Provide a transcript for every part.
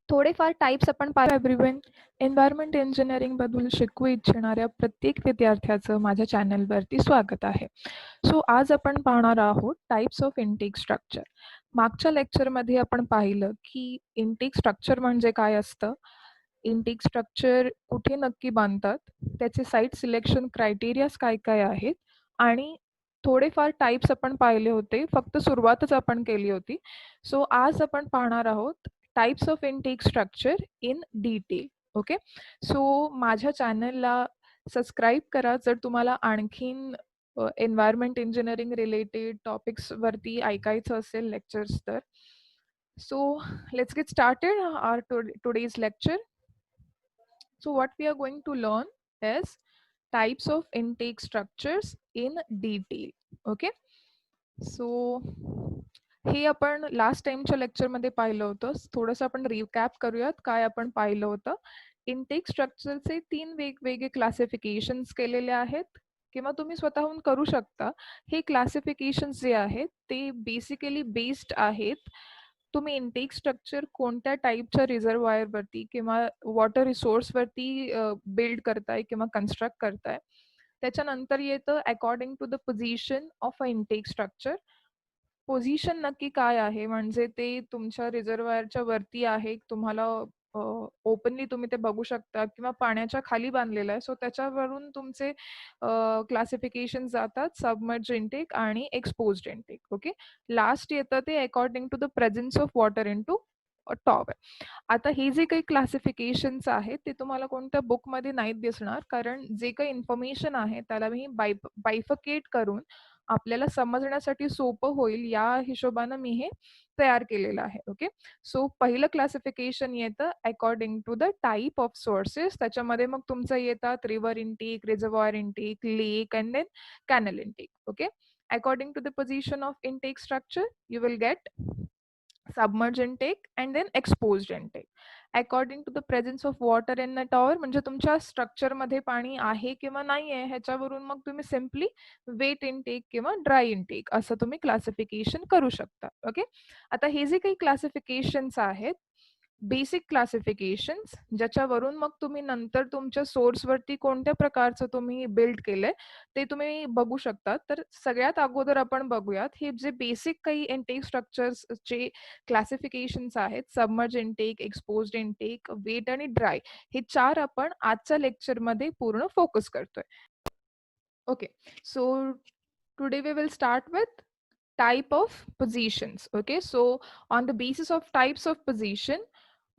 थोडेफार टाइप्स आपण पाहू. एव्हरीवन, एन्व्हायरमेंट इंजिनिअरिंग बद्दल शिकवू इच्छिणाऱ्या प्रत्येक विद्यार्थ्याचं माझ्या चॅनलवरती स्वागत आहे. सो आज आपण पाहणार आहोत टाइप्स ऑफ इनटेक स्ट्रक्चर. मागच्या लेक्चरमध्ये आपण पाहिलं की इनटेक स्ट्रक्चर म्हणजे काय असतं, इनटेक स्ट्रक्चर कुठे नक्की बांधतात, त्याचे साईट सिलेक्शन क्रायटेरियाज काय काय आहेत आणि थोडेफार टाइप्स आपण पाहिले होते. फक्त सुरुवातच आपण केली होती. सो आज आपण पाहणार आहोत types of intake structure in detail. Okay, so माझ्या चॅनलला सबस्क्राईब करा जर तुम्हाला आणखीन एन्व्हायरमेंट इंजिनिअरिंग रिलेटेड टॉपिक्सवरती ऐकायचं असेल लेक्चर्स तर. So let's get started our today's lecture. So what we are going to learn is types of intake structures in detail. Okay, so हे आपण लास्ट टाइमच्या लेक्चरमध्ये पाहिलं होतं. थोडंसं आपण रिकॅप करूयात काय आपण पाहिलं होतं. इनटेक स्ट्रक्चरचे 3 वेगवेगळे क्लासिफिकेशन्स केलेले आहेत किंवा तुम्ही स्वतःहून करू शकता. हे क्लासिफिकेशन्स जे आहेत ते बेसिकली बेस्ड आहेत तुम्ही इनटेक स्ट्रक्चर कोणत्या टाईपच्या रिझर्वायरवरती किंवा वॉटर रिसोर्सवरती बिल्ड करताय किंवा कन्स्ट्रक्ट करताय. त्याच्यानंतर येतं according to the position of a intake structure. Position नक्की काय आहे, म्हणजे ते तुमच्या रिझर्वायरच्या वरती आहे, तुम्हाला ओपनली तुम्ही ते बघू शकता किंवा पाण्याच्या खाली बांधलेलं आहे. सो त्याच्यावरून तुमचे क्लासिफिकेशन जातात सबमर्ज इनटेक आणि एक्सपोज्ड इनटेक. ओके, लास्ट येतं ते according to the presence of water into tower. आता हे जे काही क्लासिफिकेशन्स आहेत ते तुम्हाला कोणत्या बुकमध्ये नाही दिसणार, कारण जे काही इन्फॉर्मेशन आहे त्याला मी बायफकेट करून आपल्याला समजण्यासाठी सोपं होईल या हिशोबानं मी हे तयार केलेलं आहे. ओके, सो पहिलं क्लासिफिकेशन येतं according to the type of sources. त्याच्यामध्ये मग तुमचं येतात river intake, reservoir intake, lake and then canal intake. Okay, according to the position of intake structure you will get submerged intake and then exposed intake. According to the presence of water in the tower, म्हणजे तुमच्या स्ट्रक्चरमध्ये पाणी आहे किंवा नाही आहे ह्याच्यावरून मग तुम्ही सिम्पली वेट इनटेक किंवा ड्राय इनटेक असं तुम्ही क्लासिफिकेशन करू शकता. ओके, आता हे जे काही क्लासिफिकेशन्स आहेत बेसिक क्लासिफिकेशन्स, ज्याच्यावरून मग तुम्ही नंतर तुमच्या सोर्सवरती कोणत्या प्रकारचं तुम्ही बिल्ड केलंय ते तुम्ही बघू शकता. तर सगळ्यात अगोदर आपण बघूयात हे जे बेसिक काही इनटेक स्ट्रक्चर्सचे क्लासिफिकेशन्स आहेत, submerge intake, exposed intake, wet आणि ड्राय, हे 4 आपण आजच्या लेक्चरमध्ये पूर्ण फोकस करतोय. Okay, so today we will start with type of positions. Okay, so on the basis of types of position,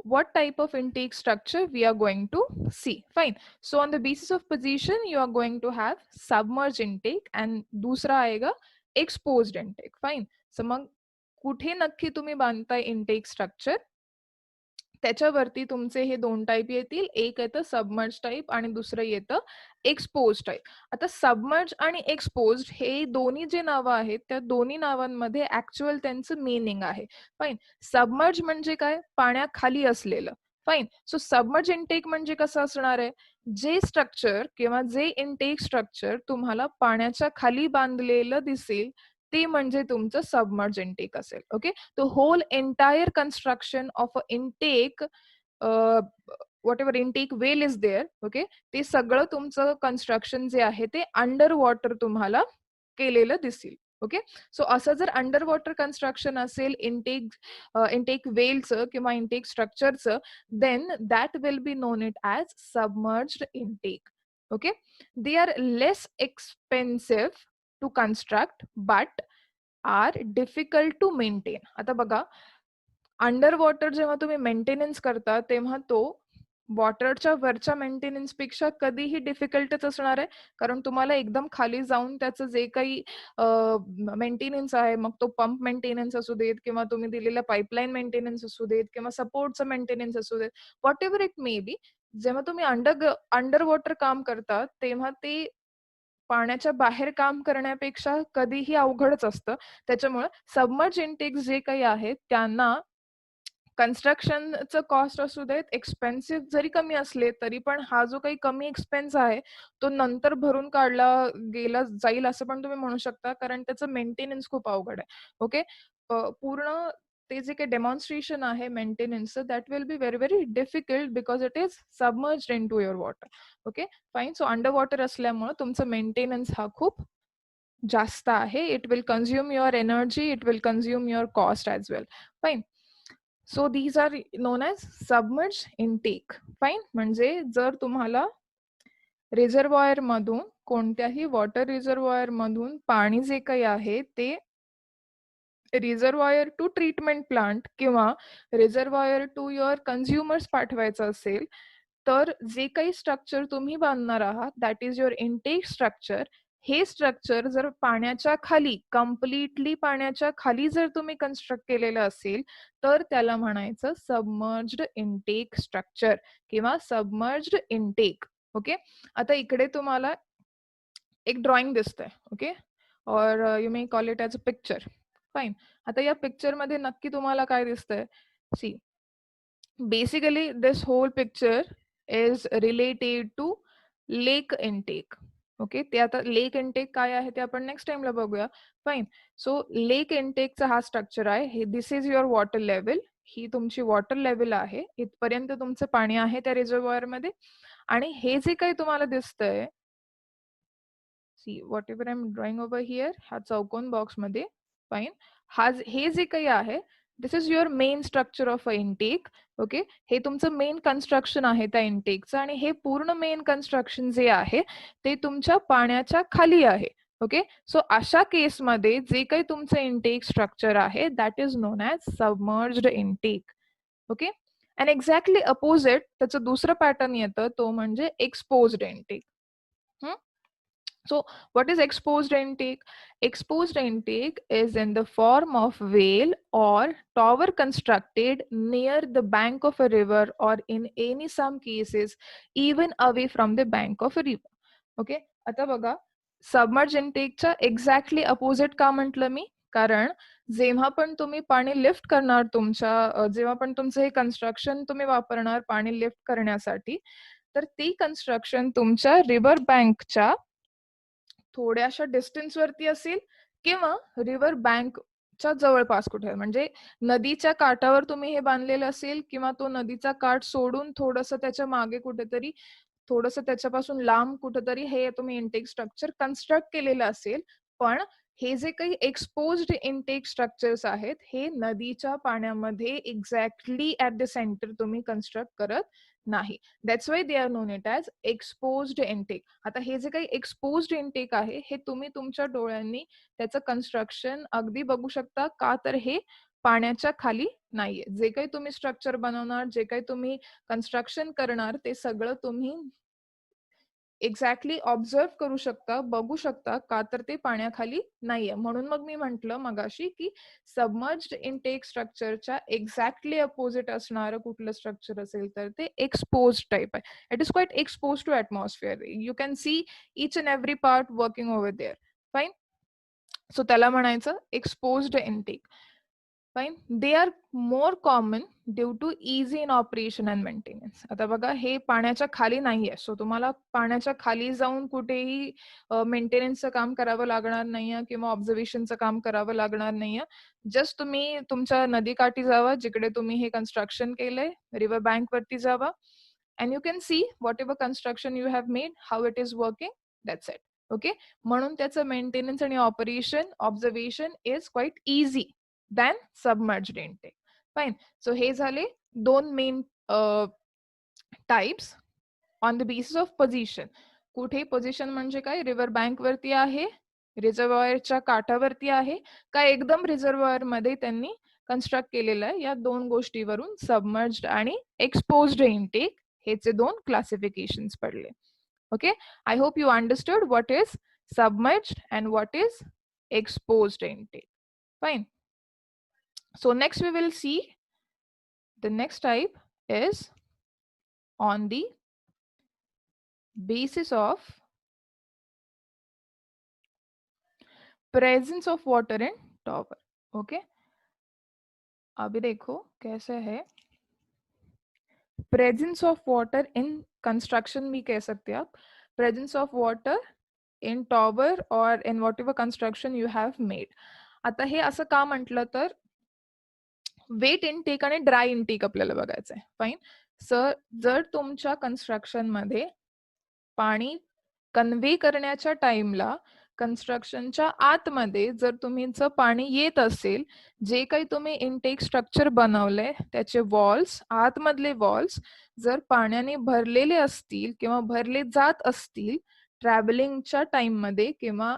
what type of intake structure we are going to see. Fine, so on the basis of position you are going to have submerged intake and दूसरा आएगा exposed intake. Fine, so मग कुठे नक्की तुम्ही बांधताय intake structure त्याच्यावरती तुमचे हे 2 type येतील. एक येतं सबमर्ज टाइप आणि दुसरं येतं एक्सपोज्ड टाइप. आता सबमर्ज आणि एक्सपोज्ड हे दोन्ही जे नावं आहेत त्या दोन्ही नावांमध्ये ऍक्च्युअल त्यांचं मीनिंग आहे. फाईन, सबमर्ज म्हणजे काय, पाण्याखाली असलेलं. फाईन, सो सबमर्ज इनटेक म्हणजे कसं असणार आहे, जे स्ट्रक्चर किंवा जे इनटेक स्ट्रक्चर तुम्हाला पाण्याच्या खाली बांधलेलं दिसेल ते म्हणजे तुमचं सबमर्ज इनटेक असेल. Okay, the whole entire construction of a intake, whatever intake well is there, okay, ते सगळं तुमचं कन्स्ट्रक्शन जे आहे ते अंडर वॉटर तुम्हाला केलेलं दिसेल. ओके, सो असं जर अंडर वॉटर कन्स्ट्रक्शन असेल इंटेक वेलचं किंवा इंटेक स्ट्रक्चरचं, then that will be known it as submerged intake. Okay, they are less expensive to construct but are difficult to maintain. आता बघा, अंडर वॉटर जेव्हा तुम्ही मेंटेनन्स करता तेव्हा तो वॉटरच्या वरच्या मेंटेनन्स पेक्षा कधीही डिफिकल्टच असणार आहे, कारण तुम्हाला एकदम खाली जाऊन त्याचं जे काही मेंटेनन्स आहे, मग तो पंप मेंटेनन्स असू देत किंवा तुम्ही दिलेला पाईपलाईन मेंटेनन्स असू देत किंवा सपोर्टचं मेंटेनन्स असू देत, what ever it may be, जेव्हा तुम्ही अंडर वॉटर काम करता तेव्हा ते पाण्याच्या बाहेर काम करण्यापेक्षा कधीही अवघडच असतं. त्याच्यामुळे सबमर्ज इनटेक्स जे काही आहेत त्यांना कन्स्ट्रक्शनचं कॉस्ट असू देत, एक्सपेन्सिव्ह जरी कमी असले तरी पण हा जो काही कमी एक्सपेन्स आहे तो नंतर भरून काढला गेला जाईल असं पण तुम्ही म्हणू शकता, कारण त्याचं मेंटेनन्स खूप अवघड आहे. ओके, पूर्ण ते जे काही डेमॉन्स्ट्रेशन आहे मेंटेनन्सचं that will be very difficult because it is submerged into your water. Okay fine. So under water असल्यामुळे तुमचं मेंटेनन्स हा खूप जास्त आहे. It will consume your energy, it will consume your cost as well. Fine. So these are known as submerge intake. Fine. म्हणजे जर तुम्हाला reservoir मधून कोणत्याही वॉटर रिझर्वॉयर मधून पाणी जे काही आहे ते रिझर्वॉयर टू ट्रीटमेंट प्लांट किंवा रिझर्वॉयर टू युअर कन्झ्युमर्स पाठवायचं असेल तर जे काही स्ट्रक्चर तुम्ही बांधणार आहात that is your intake structure. हे स्ट्रक्चर जर पाण्याच्या खाली कम्प्लिटली पाण्याच्या खाली जर तुम्ही कन्स्ट्रक्ट केलेलं असेल तर त्याला म्हणायचं सबमर्ज्ड इनटेक स्ट्रक्चर किंवा सबमर्ज्ड इनटेक. ओके. आता इकडे तुम्हाला एक ड्रॉइंग दिसतंय. ओके. और you may call it as a picture. Fine. आता या पिक्चर मध्ये नक्की तुम्हाला काय दिसतंय? See, basically this whole picture is related to lake intake. Okay. ते आता लेक इनटेक काय आहे ते आपण नेक्स्ट टाइमला बघूया. फाईन. सो लेक इनटेकचा हा स्ट्रक्चर आहे. हे दिस इज युअर वॉटर लेवल. ही तुमची वॉटर लेवल आहे. इथपर्यंत तुमचं पाणी आहे त्या रिझर्वॉयर मध्ये. आणि हे जे काही तुम्हाला दिसतंय, see whatever I am drawing over here, हा चौकोन बॉक्स मध्ये. फाईन. हे जे काही आहे this is your main structure of a intake. Okay. हे तुमचं मेन कन्स्ट्रक्शन आहे त्या इनटेकचं आणि हे पूर्ण मेन कन्स्ट्रक्शन जे आहे ते तुमच्या पाण्याच्या खाली आहे. ओके. सो अशा केसमध्ये जे काही तुमचं इनटेक स्ट्रक्चर आहे that is non as submerged intake. Okay. And exactly opposite त्याचं दुसरं पॅटर्न येतं तो म्हणजे exposed intake. So what is exposed intake? Exposed intake is in the form of well or tower constructed near the bank of a river or in any some cases even away from the bank of a river. Okay. आता बघा, submerge इनटेकच्या exactly opposite का म्हटलं मी? कारण जेव्हा पण तुम्ही पाणी lift करणार जेव्हा पण तुमचं हे कन्स्ट्रक्शन तुम्ही वापरणार पाणी लिफ्ट करण्यासाठी तर ते कन्स्ट्रक्शन तुमच्या रिव्हर बँकच्या थोड्याशा डिस्टन्स वरती असेल किंवा रिव्हर बँकच्या जवळपास कुठे, म्हणजे नदीच्या काठावर तुम्ही हे बांधलेलं असेल किंवा तो नदीचा काठ सोडून थोडंसं त्याच्या मागे कुठेतरी थोडंसं त्याच्यापासून लांब कुठेतरी हे तुम्ही इनटेक स्ट्रक्चर कन्स्ट्रक्ट केलेलं असेल. पण हे जे काही एक्सपोज्ड इनटेक स्ट्रक्चर्स आहेत हे नदीच्या पाण्यामध्ये एक्झॅक्टली ॲट द सेंटर तुम्ही कन्स्ट्रक्ट करत नाही. That's why they are non it as exposed intake. आता हे जे काही एक्सपोज्ड इनटेक आहे हे तुम्ही तुमच्या डोळ्यांनी त्याचं कन्स्ट्रक्शन अगदी बघू शकता. का तर हे पाण्याच्या खाली नाहीये. जे काही तुम्ही स्ट्रक्चर बनवणार, जे काही तुम्ही कन्स्ट्रक्शन करणार ते सगळं तुम्ही एक्झॅक्टली ऑब्झर्व करू शकता, बघू शकता. का तर ते पाण्याखाली नाहीये. म्हणून मग मी म्हटलं मगाशी की सबमर्ज्ड इनटेक स्ट्रक्चरच्या एक्झॅक्टली अपोजिट असणारं कुठलं स्ट्रक्चर असेल तर ते एक्सपोज्ड टाईप आहे. It is quite expose to atmosphere. You can see each and every part working over there. Fine. So त्याला म्हणायचं exposed intake. Fine. They are more common due to easy in operation and maintenance. आता बघा हे पाण्याच्या खाली नाहीये. So तुम्हाला पाण्याच्या खाली जाऊन कुठेही मेंटेनन्सचं काम करावं लागणार नाहीये किंवा ऑब्झर्वेशनचं काम करावं लागणार नाहीये. जस्ट तुम्ही तुमच्या नदीकाठी जावा जिकडे तुम्ही हे कन्स्ट्रक्शन केलंय, रिव्हर बँक वरती जावा and you can see whatever construction you have made, how it is working. That's it. Okay. म्हणून त्याचं मेंटेनन्स आणि operation observation is quite easy than submerged intake. Fine. So हे झाले दोन main types on the basis of position. कुठे position म्हणजे काय? River bank वरती आहे, रिझर्वॉयरच्या काठावरती आहे का एकदम रिझर्वॉयर मध्ये त्यांनी कन्स्ट्रक्ट केलेलं आहे. या दोन गोष्टीवरून सबमर्ज्ड आणि एक्सपोज्ड इनटेक हेचे दोन क्लासिफिकेशन्स पडले. Okay. I hope you understood what is submerged and what is exposed intake. Fine. So next we will see the next type is on the basis of presence of water in tower. Okay. अभी देखो कैसे है. Presence of water in construction भी कह सकते हैं आप. Presence of water in tower or in whatever construction you have made. आता हे असं का म्हटलं तर वेट इनटेक आणि ड्राय इनटेक आपल्याला बघायचं आहे. फाईन. सर, जर तुमच्या कन्स्ट्रक्शनमध्ये पाणी कन्व्हे करण्याच्या टाइमला कन्स्ट्रक्शनच्या आतमध्ये जर तुमचं पाणी येत असेल, जे काही तुम्ही इनटेक स्ट्रक्चर बनवलंय त्याचे वॉल्स, आतमधले वॉल्स जर पाण्याने भरलेले असतील किंवा भरले जात असतील ट्रॅव्हलिंगच्या टाइममध्ये किंवा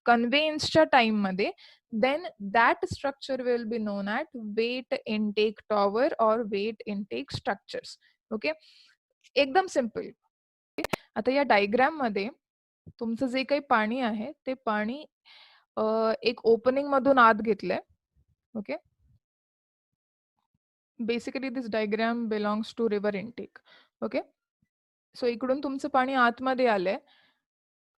कन्व्हेयन्सच्या टाइममध्ये, then that structure will be known at weight intake tower or weight intake structures. Okay, एकदम सिम्पल. आता या डायग्राम मध्ये तुमचं जे काही पाणी आहे ते पाणी एक ओपनिंग मधून आत घेतलंय. Okay, basically this diagram belongs to river intake. Okay, so इकडून तुमचं पाणी आतमध्ये आलंय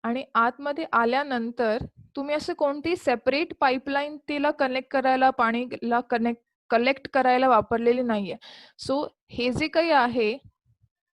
आणि आतमध्ये आल्यानंतर तुम्ही असं कोणती सेपरेट पाईपलाईन तिला कनेक्ट करायला पाणीला कलेक्ट करायला वापरलेली नाहीये. सो हे जे काही आहे,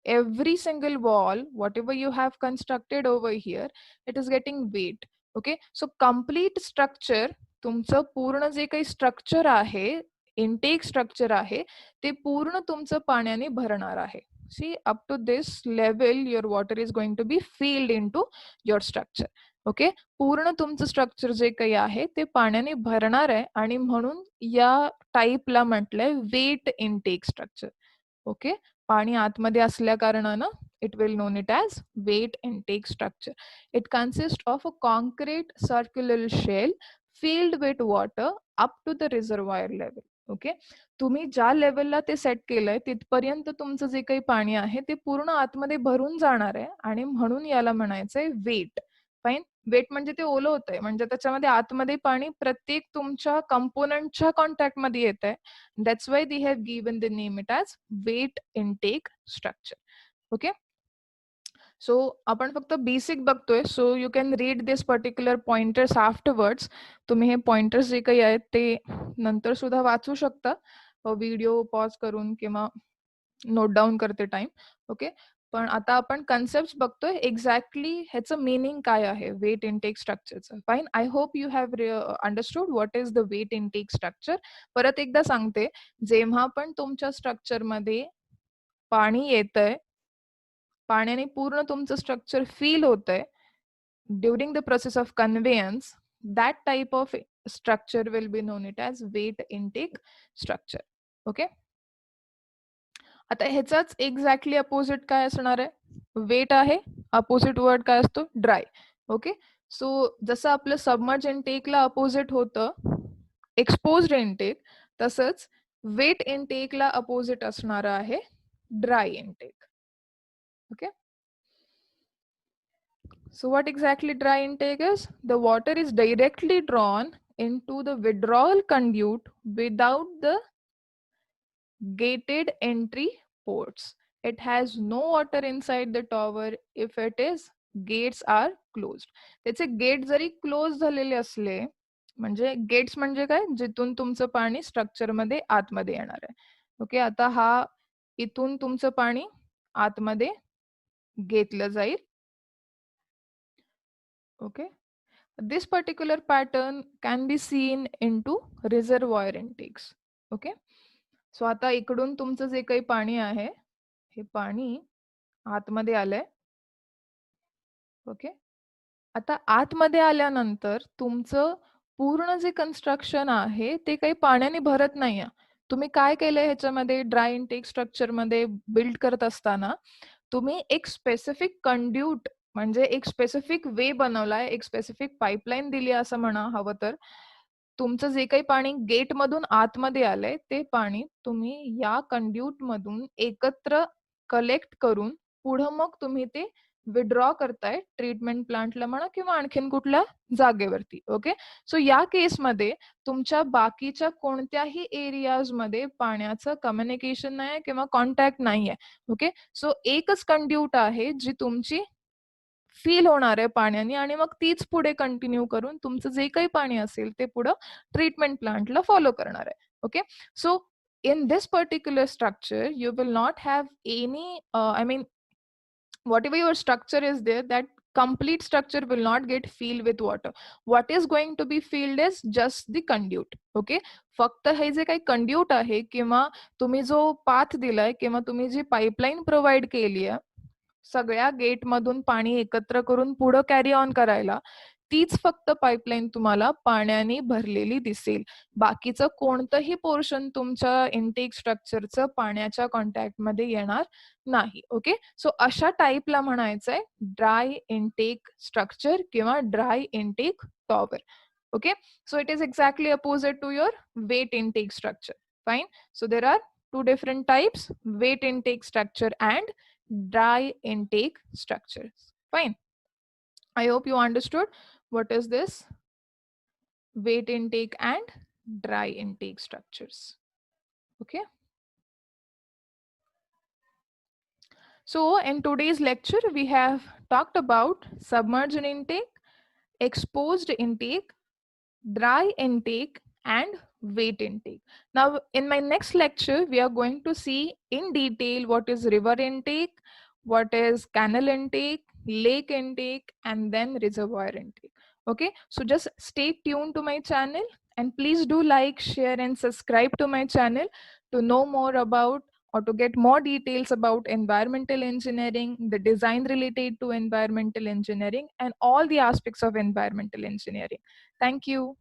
every single wall whatever you have constructed over here, it is getting weight. Okay, so complete structure, तुमचं पूर्ण जे काही स्ट्रक्चर आहे, इनटेक स्ट्रक्चर आहे, ते पूर्ण तुमचं पाण्याने भरणार आहे. See, up to this level your water is going to be filled into your structure. Okay, पूर्ण तुमचं स्ट्रक्चर जे काही आहे ते पाण्याने भरणार आहे आणि म्हणून या टाईपला म्हटलंय वेट इनटेक स्ट्रक्चर. ओके, पाणी आतमध्ये असल्या कारणानं it will known it as weight intake structure. It consists of a concrete circular shell filled with water up to the reservoir level. Okay, तुम्ही ज्या लेवलला ते सेट केलंय तिथपर्यंत तुमचं जे काही पाणी आहे ते पूर्ण आतमध्ये भरून जाणार आहे आणि म्हणून याला म्हणायचंय वेट. फाईन. वेट म्हणजे ते ओलं होतंय, म्हणजे त्याच्यामध्ये आतमध्ये पाणी प्रत्येक तुमच्या कंपोनंटच्या कॉन्टॅक्टमध्ये येत आहे. That's why they have given the name it as wet intake structure. Okay, so आपण फक्त बेसिक बघतोय. So you can read this particular pointers afterwards. तुम्ही हे पॉइंटर्स जे काही आहेत ते नंतर सुद्धा वाचू शकता व्हिडिओ पॉज करून किंवा नोट डाऊन करते टाइम. ओके, पण आता आपण कन्सेप्ट बघतोय एक्झॅक्टली ह्याचं मीनिंग काय आहे वेट इनटेक स्ट्रक्चरचं. Fine, I hope you have understood what is the wet intake structure. परत एकदा सांगते, जेव्हा पण तुमच्या स्ट्रक्चरमध्ये पाणी येतंय, पाण्याने पूर्ण तुमचं स्ट्रक्चर फील होतंय during the process of conveyance, that type of structure will be known it as wet intake structure. Okay, आता ह्याचाच एक्झॅक्टली अपोजिट काय असणार आहे? वेट आहे, अपोजिट वर्ड काय असतो? ड्राय. ओके, सो जसं आपलं सबमर्ज इनटेकला अपोजिट होतं एक्सपोज्ड इनटेक, तसंच वेट इनटेकला अपोजिट असणार आहे dry intake. Okay, so what exactly dry intake is? The water is directly drawn into the withdrawal conduit without the gated entry ports. It has no water inside the tower if it is gates are closed. त्याचे gate जरी close झालेले असले, म्हणजे gates म्हणजे काय, जिथून तुमचं पाणी स्ट्रक्चर मध्ये आतमध्ये येणार आहे. ओके, आता हा इथून तुमचं पाणी आतमध्ये घेतलं जाईल. Okay, this particular pattern can be seen into reservoir intakes. Okay, so आता इकडून तुमचं जे काही पाणी आहे हे पाणी आतमध्ये आलंय. ओके, आता आतमध्ये आल्यानंतर तुमचं पूर्ण जे कन्स्ट्रक्शन आहे ते काही पाण्याने भरत नाहीये. तुम्ही काय केलंय ह्याच्यामध्ये ड्राय इनटेक स्ट्रक्चर मध्ये बिल्ड करत असताना तुम्ही एक स्पेसिफिक कंड्यूट म्हणजे एक स्पेसिफिक वे बनवलाय, एक स्पेसिफिक पाईपलाईन दिली असं म्हणा हवं तर. तुमचं जे काही पाणी गेट मधून आतमध्ये आलंय ते पाणी तुम्ही या कंड्यूट मधून एकत्र कलेक्ट करून पुढं मग तुम्ही ते विड्रॉ करताय ट्रीटमेंट प्लांटला म्हणा किंवा आणखीन कुठल्या जागेवरती. ओके, सो या केसमध्ये तुमच्या बाकीच्या कोणत्याही एरियाज मध्ये पाण्याचं कम्युनिकेशन नाही किंवा कॉन्टॅक्ट नाहीये. ओके, सो एकच कंड्यूट आहे जी तुमची फील होणार आहे पाण्याने आणि मग तीच पुढे कंटिन्यू करून तुमचं जे काही पाणी असेल ते पुढं ट्रीटमेंट प्लांटला फॉलो करणार आहे. Okay, so in this particular structure you will not have any I mean whatever your structure is there, that complete structure will not get filled with water. What is going to be filled is just the conduit. Okay, फक्त हे जे काही conduit आहे किंवा तुम्ही जो path दिलाय किंवा तुम्ही जी पाईपलाईन प्रोव्हाइड केली आहे सगळ्या गेटमधून पाणी एकत्र करून पुढं कॅरी ऑन करायला, तीच फक्त पाईपलाईन तुम्हाला पाण्याने भरलेली दिसेल. बाकीचं कोणतंही पोर्शन तुमच्या इनटेक स्ट्रक्चरचं पाण्याच्या कॉन्टॅक्टमध्ये येणार नाही. ओके, सो अशा टाईपला म्हणायचंय ड्राय इनटेक स्ट्रक्चर किंवा dry intake tower. Okay, so it is exactly opposite to your wet intake structure. Fine, so there are two different types: wet intake structure and dry intake structures. Fine, I hope you understood what is this wet intake and dry intake structures. Okay, so in today's lecture we have talked about submerged intake, exposed intake, dry intake and wet intake. Now in my next lecture we are going to see in detail what is river intake, what is canal intake, lake intake and then reservoir intake. Okay, so just stay tuned to my channel and please do like, share and subscribe to my channel to know more about or to get more details about environmental engineering, the design related to environmental engineering and all the aspects of environmental engineering. Thank you.